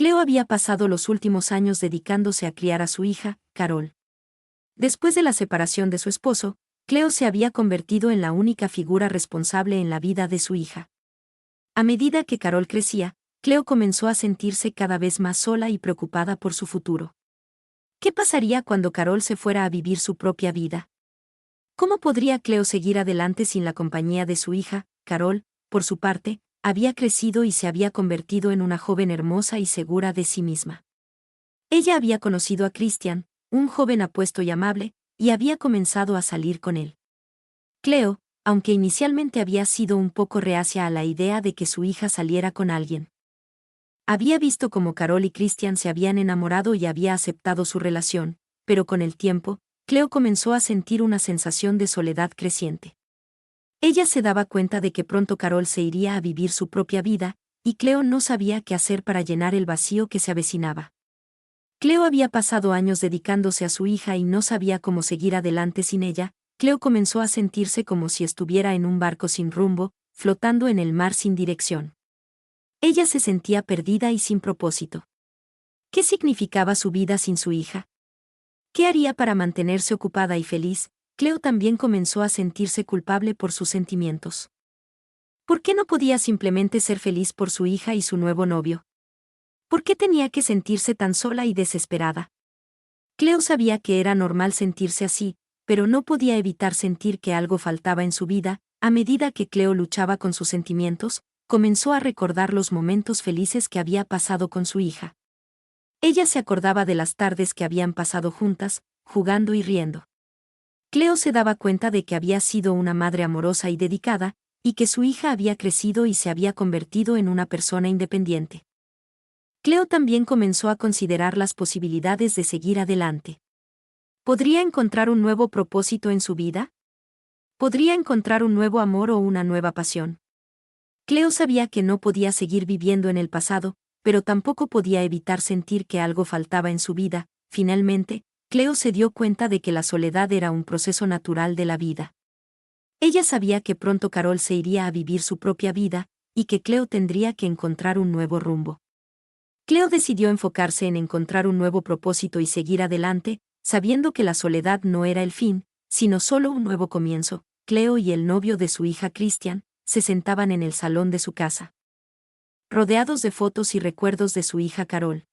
Cleo había pasado los últimos años dedicándose a criar a su hija, Carol. Después de la separación de su esposo, Cleo se había convertido en la única figura responsable en la vida de su hija. A medida que Carol crecía, Cleo comenzó a sentirse cada vez más sola y preocupada por su futuro. ¿Qué pasaría cuando Carol se fuera a vivir su propia vida? ¿Cómo podría Cleo seguir adelante sin la compañía de su hija? Carol, por su parte, había crecido y se había convertido en una joven hermosa y segura de sí misma. Ella había conocido a Christian, un joven apuesto y amable, y había comenzado a salir con él. Cleo, aunque inicialmente había sido un poco reacia a la idea de que su hija saliera con alguien, había visto cómo Carol y Christian se habían enamorado y había aceptado su relación, pero con el tiempo, Cleo comenzó a sentir una sensación de soledad creciente. Ella se daba cuenta de que pronto Carol se iría a vivir su propia vida, y Cleo no sabía qué hacer para llenar el vacío que se avecinaba. Cleo había pasado años dedicándose a su hija y no sabía cómo seguir adelante sin ella. Cleo comenzó a sentirse como si estuviera en un barco sin rumbo, flotando en el mar sin dirección. Ella se sentía perdida y sin propósito. ¿Qué significaba su vida sin su hija? ¿Qué haría para mantenerse ocupada y feliz? Cleo también comenzó a sentirse culpable por sus sentimientos. ¿Por qué no podía simplemente ser feliz por su hija y su nuevo novio? ¿Por qué tenía que sentirse tan sola y desesperada? Cleo sabía que era normal sentirse así, pero no podía evitar sentir que algo faltaba en su vida. A medida que Cleo luchaba con sus sentimientos, comenzó a recordar los momentos felices que había pasado con su hija. Ella se acordaba de las tardes que habían pasado juntas, jugando y riendo. Cleo se daba cuenta de que había sido una madre amorosa y dedicada, y que su hija había crecido y se había convertido en una persona independiente. Cleo también comenzó a considerar las posibilidades de seguir adelante. ¿Podría encontrar un nuevo propósito en su vida? ¿Podría encontrar un nuevo amor o una nueva pasión? Cleo sabía que no podía seguir viviendo en el pasado, pero tampoco podía evitar sentir que algo faltaba en su vida. Finalmente, Cleo se dio cuenta de que la soledad era un proceso natural de la vida. Ella sabía que pronto Carol se iría a vivir su propia vida, y que Cleo tendría que encontrar un nuevo rumbo. Cleo decidió enfocarse en encontrar un nuevo propósito y seguir adelante, sabiendo que la soledad no era el fin, sino solo un nuevo comienzo. Cleo y el novio de su hija Christian se sentaban en el salón de su casa, rodeados de fotos y recuerdos de su hija Carol.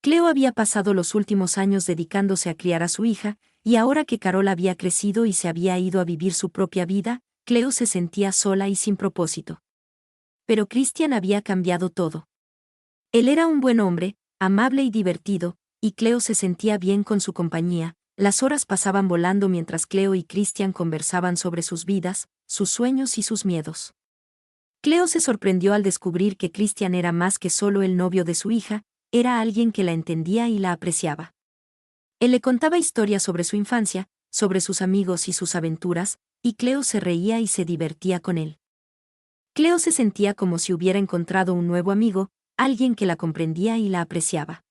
Cleo había pasado los últimos años dedicándose a criar a su hija, y ahora que Carol había crecido y se había ido a vivir su propia vida, Cleo se sentía sola y sin propósito. Pero Christian había cambiado todo. Él era un buen hombre, amable y divertido, y Cleo se sentía bien con su compañía. Las horas pasaban volando mientras Cleo y Christian conversaban sobre sus vidas, sus sueños y sus miedos. Cleo se sorprendió al descubrir que Christian era más que solo el novio de su hija, era alguien que la entendía y la apreciaba. Él le contaba historias sobre su infancia, sobre sus amigos y sus aventuras, y Cleo se reía y se divertía con él. Cleo se sentía como si hubiera encontrado un nuevo amigo, alguien que la comprendía y la apreciaba.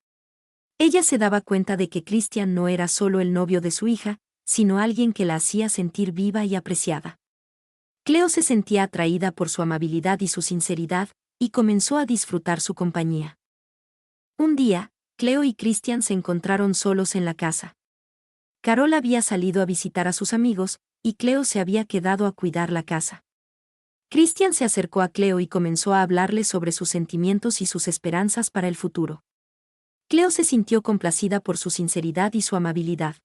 Ella se daba cuenta de que Christian no era solo el novio de su hija, sino alguien que la hacía sentir viva y apreciada. Cleo se sentía atraída por su amabilidad y su sinceridad, y comenzó a disfrutar su compañía. Un día, Cleo y Christian se encontraron solos en la casa. Carol había salido a visitar a sus amigos, y Cleo se había quedado a cuidar la casa. Christian se acercó a Cleo y comenzó a hablarle sobre sus sentimientos y sus esperanzas para el futuro. Cleo se sintió complacida por su sinceridad y su amabilidad.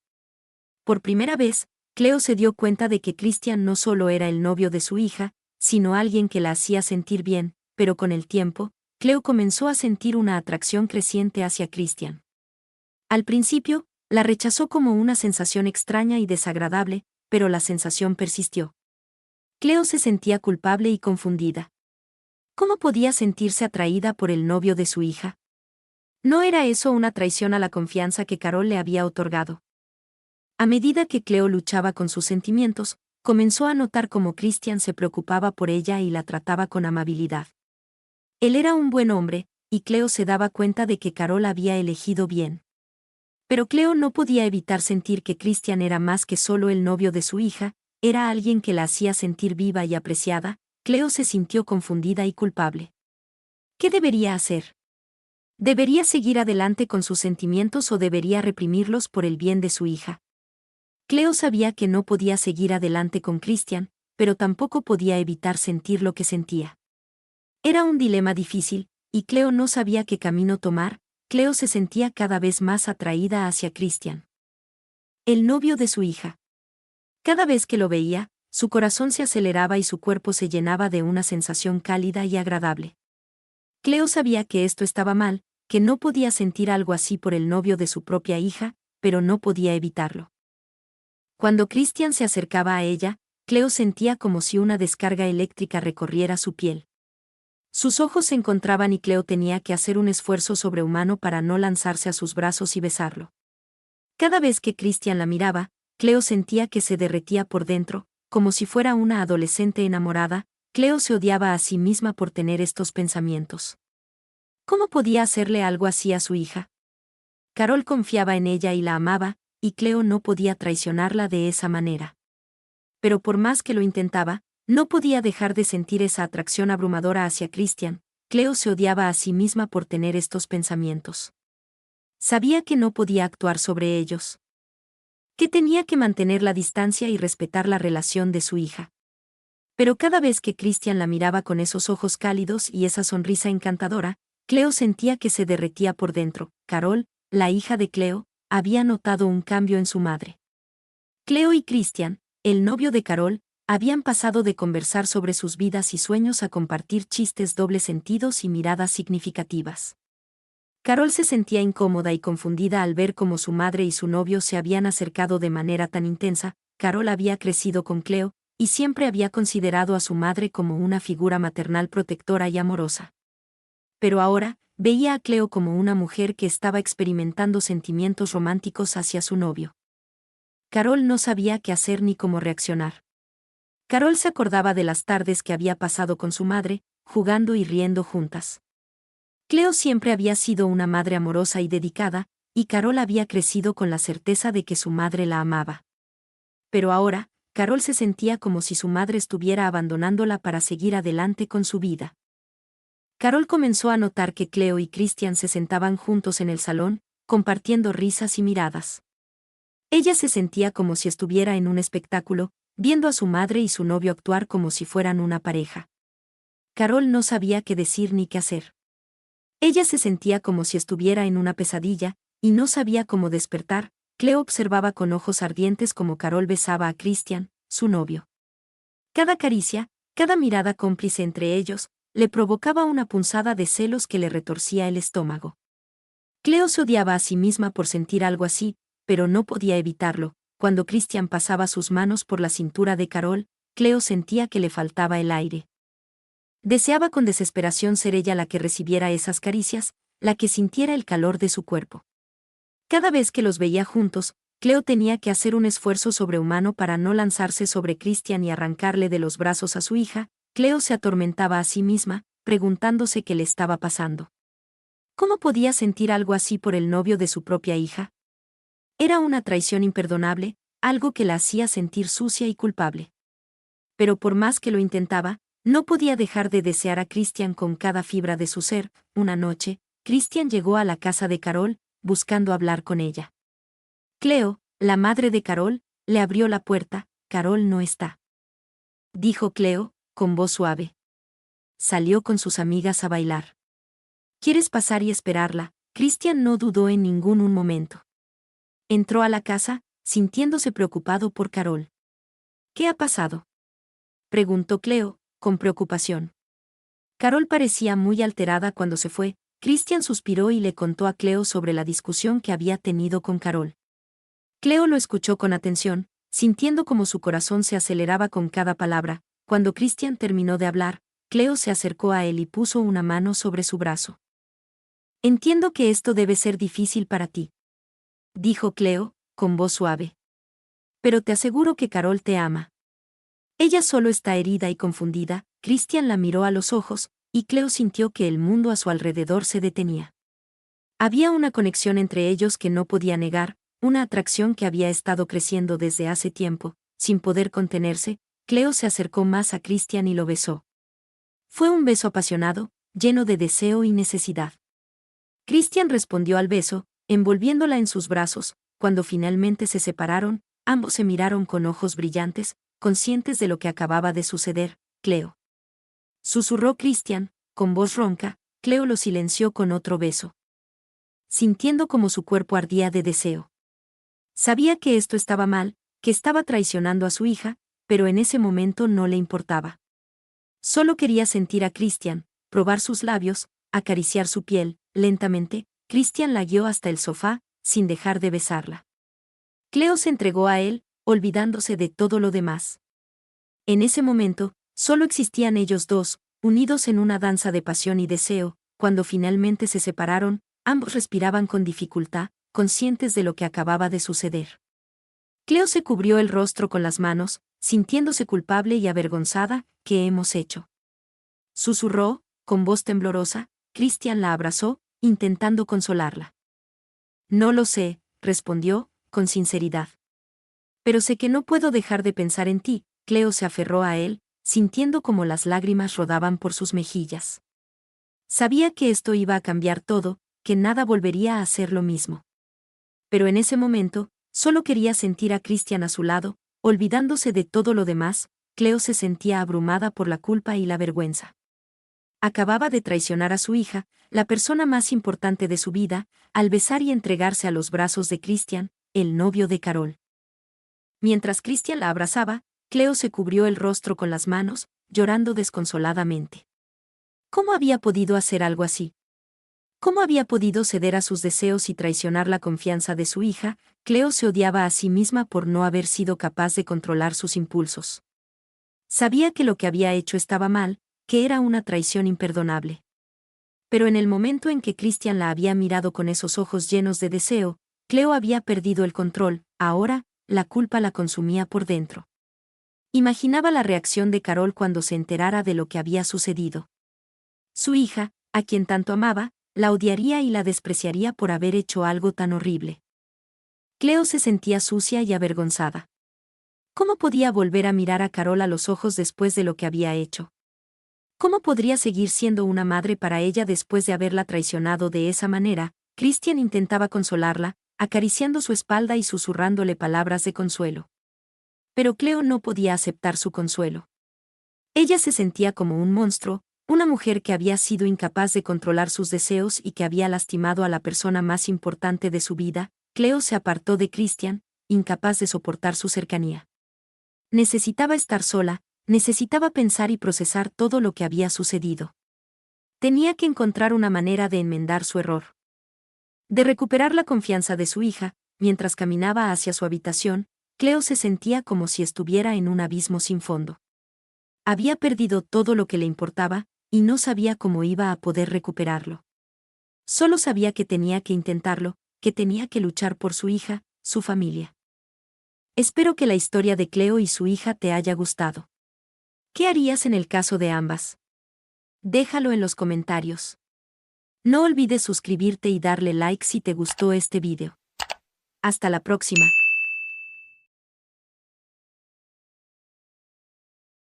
Por primera vez, Cleo se dio cuenta de que Christian no solo era el novio de su hija, sino alguien que la hacía sentir bien, pero con el tiempo, Cleo comenzó a sentir una atracción creciente hacia Christian. Al principio, la rechazó como una sensación extraña y desagradable, pero la sensación persistió. Cleo se sentía culpable y confundida. ¿Cómo podía sentirse atraída por el novio de su hija? ¿No era eso una traición a la confianza que Carol le había otorgado? A medida que Cleo luchaba con sus sentimientos, comenzó a notar cómo Christian se preocupaba por ella y la trataba con amabilidad. Él era un buen hombre, y Cleo se daba cuenta de que Carol había elegido bien. Pero Cleo no podía evitar sentir que Christian era más que solo el novio de su hija, era alguien que la hacía sentir viva y apreciada. Cleo se sintió confundida y culpable. ¿Qué debería hacer? ¿Debería seguir adelante con sus sentimientos o debería reprimirlos por el bien de su hija? Cleo sabía que no podía seguir adelante con Christian, pero tampoco podía evitar sentir lo que sentía. Era un dilema difícil, y Cleo no sabía qué camino tomar. Cleo se sentía cada vez más atraída hacia Christian, el novio de su hija. Cada vez que lo veía, su corazón se aceleraba y su cuerpo se llenaba de una sensación cálida y agradable. Cleo sabía que esto estaba mal, que no podía sentir algo así por el novio de su propia hija, pero no podía evitarlo. Cuando Christian se acercaba a ella, Cleo sentía como si una descarga eléctrica recorriera su piel. Sus ojos se encontraban y Cleo tenía que hacer un esfuerzo sobrehumano para no lanzarse a sus brazos y besarlo. Cada vez que Christian la miraba, Cleo sentía que se derretía por dentro, como si fuera una adolescente enamorada. Cleo se odiaba a sí misma por tener estos pensamientos. ¿Cómo podía hacerle algo así a su hija? Carol confiaba en ella y la amaba, y Cleo no podía traicionarla de esa manera. Pero por más que lo intentaba, no podía dejar de sentir esa atracción abrumadora hacia Christian. Cleo se odiaba a sí misma por tener estos pensamientos. Sabía que no podía actuar sobre ellos, que tenía que mantener la distancia y respetar la relación de su hija. Pero cada vez que Christian la miraba con esos ojos cálidos y esa sonrisa encantadora, Cleo sentía que se derretía por dentro. Carol, la hija de Cleo, había notado un cambio en su madre. Cleo y Christian, el novio de Carol, habían pasado de conversar sobre sus vidas y sueños a compartir chistes dobles sentidos y miradas significativas. Carol se sentía incómoda y confundida al ver cómo su madre y su novio se habían acercado de manera tan intensa. Carol había crecido con Cleo, y siempre había considerado a su madre como una figura maternal protectora y amorosa. Pero ahora, veía a Cleo como una mujer que estaba experimentando sentimientos románticos hacia su novio. Carol no sabía qué hacer ni cómo reaccionar. Carol se acordaba de las tardes que había pasado con su madre, jugando y riendo juntas. Cleo siempre había sido una madre amorosa y dedicada, y Carol había crecido con la certeza de que su madre la amaba. Pero ahora, Carol se sentía como si su madre estuviera abandonándola para seguir adelante con su vida. Carol comenzó a notar que Cleo y Christian se sentaban juntos en el salón, compartiendo risas y miradas. Ella se sentía como si estuviera en un espectáculo, viendo a su madre y su novio actuar como si fueran una pareja. Carol no sabía qué decir ni qué hacer. Ella se sentía como si estuviera en una pesadilla, y no sabía cómo despertar. Cleo observaba con ojos ardientes cómo Carol besaba a Christian, su novio. Cada caricia, cada mirada cómplice entre ellos, le provocaba una punzada de celos que le retorcía el estómago. Cleo se odiaba a sí misma por sentir algo así, pero no podía evitarlo. Cuando Christian pasaba sus manos por la cintura de Carol, Cleo sentía que le faltaba el aire. Deseaba con desesperación ser ella la que recibiera esas caricias, la que sintiera el calor de su cuerpo. Cada vez que los veía juntos, Cleo tenía que hacer un esfuerzo sobrehumano para no lanzarse sobre Christian y arrancarle de los brazos a su hija. Cleo se atormentaba a sí misma, preguntándose qué le estaba pasando. ¿Cómo podía sentir algo así por el novio de su propia hija? Era una traición imperdonable, algo que la hacía sentir sucia y culpable. Pero por más que lo intentaba, no podía dejar de desear a Christian con cada fibra de su ser. Una noche, Christian llegó a la casa de Carol, buscando hablar con ella. Cleo, la madre de Carol, le abrió la puerta. Carol no está, dijo Cleo, con voz suave. Salió con sus amigas a bailar. ¿Quieres pasar y esperarla? Christian no dudó en ningún momento. Entró a la casa, sintiéndose preocupado por Carol. ¿Qué ha pasado?, preguntó Cleo, con preocupación. Carol parecía muy alterada cuando se fue. Christian suspiró y le contó a Cleo sobre la discusión que había tenido con Carol. Cleo lo escuchó con atención, sintiendo como su corazón se aceleraba con cada palabra. Cuando Christian terminó de hablar, Cleo se acercó a él y puso una mano sobre su brazo. Entiendo que esto debe ser difícil para ti, dijo Cleo, con voz suave. Pero te aseguro que Carol te ama. Ella solo está herida y confundida. Christian la miró a los ojos, y Cleo sintió que el mundo a su alrededor se detenía. Había una conexión entre ellos que no podía negar, una atracción que había estado creciendo desde hace tiempo. Sin poder contenerse, Cleo se acercó más a Christian y lo besó. Fue un beso apasionado, lleno de deseo y necesidad. Christian respondió al beso, envolviéndola en sus brazos. Cuando finalmente se separaron, ambos se miraron con ojos brillantes, conscientes de lo que acababa de suceder. Cleo. Susurró Christian, con voz ronca. Cleo lo silenció con otro beso, sintiendo como su cuerpo ardía de deseo. Sabía que esto estaba mal, que estaba traicionando a su hija, pero en ese momento no le importaba. Solo quería sentir a Christian, probar sus labios, acariciar su piel. Lentamente, Christian la guió hasta el sofá, sin dejar de besarla. Cleo se entregó a él, olvidándose de todo lo demás. En ese momento, solo existían ellos dos, unidos en una danza de pasión y deseo. Cuando finalmente se separaron, ambos respiraban con dificultad, conscientes de lo que acababa de suceder. Cleo se cubrió el rostro con las manos, sintiéndose culpable y avergonzada. ¿Qué hemos hecho?, susurró, con voz temblorosa. Christian la abrazó, intentando consolarla. No lo sé, respondió, con sinceridad. Pero sé que no puedo dejar de pensar en ti. Cleo se aferró a él, sintiendo como las lágrimas rodaban por sus mejillas. Sabía que esto iba a cambiar todo, que nada volvería a ser lo mismo. Pero en ese momento, solo quería sentir a Christian a su lado, olvidándose de todo lo demás. Cleo se sentía abrumada por la culpa y la vergüenza. Acababa de traicionar a su hija, la persona más importante de su vida, al besar y entregarse a los brazos de Christian, el novio de Carol. Mientras Christian la abrazaba, Cleo se cubrió el rostro con las manos, llorando desconsoladamente. ¿Cómo había podido hacer algo así? ¿Cómo había podido ceder a sus deseos y traicionar la confianza de su hija? Cleo se odiaba a sí misma por no haber sido capaz de controlar sus impulsos. Sabía que lo que había hecho estaba mal, que era una traición imperdonable. Pero en el momento en que Christian la había mirado con esos ojos llenos de deseo, Cleo había perdido el control. Ahora, la culpa la consumía por dentro. Imaginaba la reacción de Carol cuando se enterara de lo que había sucedido. Su hija, a quien tanto amaba, la odiaría y la despreciaría por haber hecho algo tan horrible. Cleo se sentía sucia y avergonzada. ¿Cómo podía volver a mirar a Carol a los ojos después de lo que había hecho? ¿Cómo podría seguir siendo una madre para ella después de haberla traicionado de esa manera? Christian intentaba consolarla, acariciando su espalda y susurrándole palabras de consuelo. Pero Cleo no podía aceptar su consuelo. Ella se sentía como un monstruo, una mujer que había sido incapaz de controlar sus deseos y que había lastimado a la persona más importante de su vida. Cleo se apartó de Christian, incapaz de soportar su cercanía. Necesitaba estar sola, necesitaba pensar y procesar todo lo que había sucedido. Tenía que encontrar una manera de enmendar su error, de recuperar la confianza de su hija. Mientras caminaba hacia su habitación, Cleo se sentía como si estuviera en un abismo sin fondo. Había perdido todo lo que le importaba, y no sabía cómo iba a poder recuperarlo. Solo sabía que tenía que intentarlo, que tenía que luchar por su hija, su familia. Espero que la historia de Cleo y su hija te haya gustado. ¿Qué harías en el caso de ambas? Déjalo en los comentarios. No olvides suscribirte y darle like si te gustó este video. Hasta la próxima.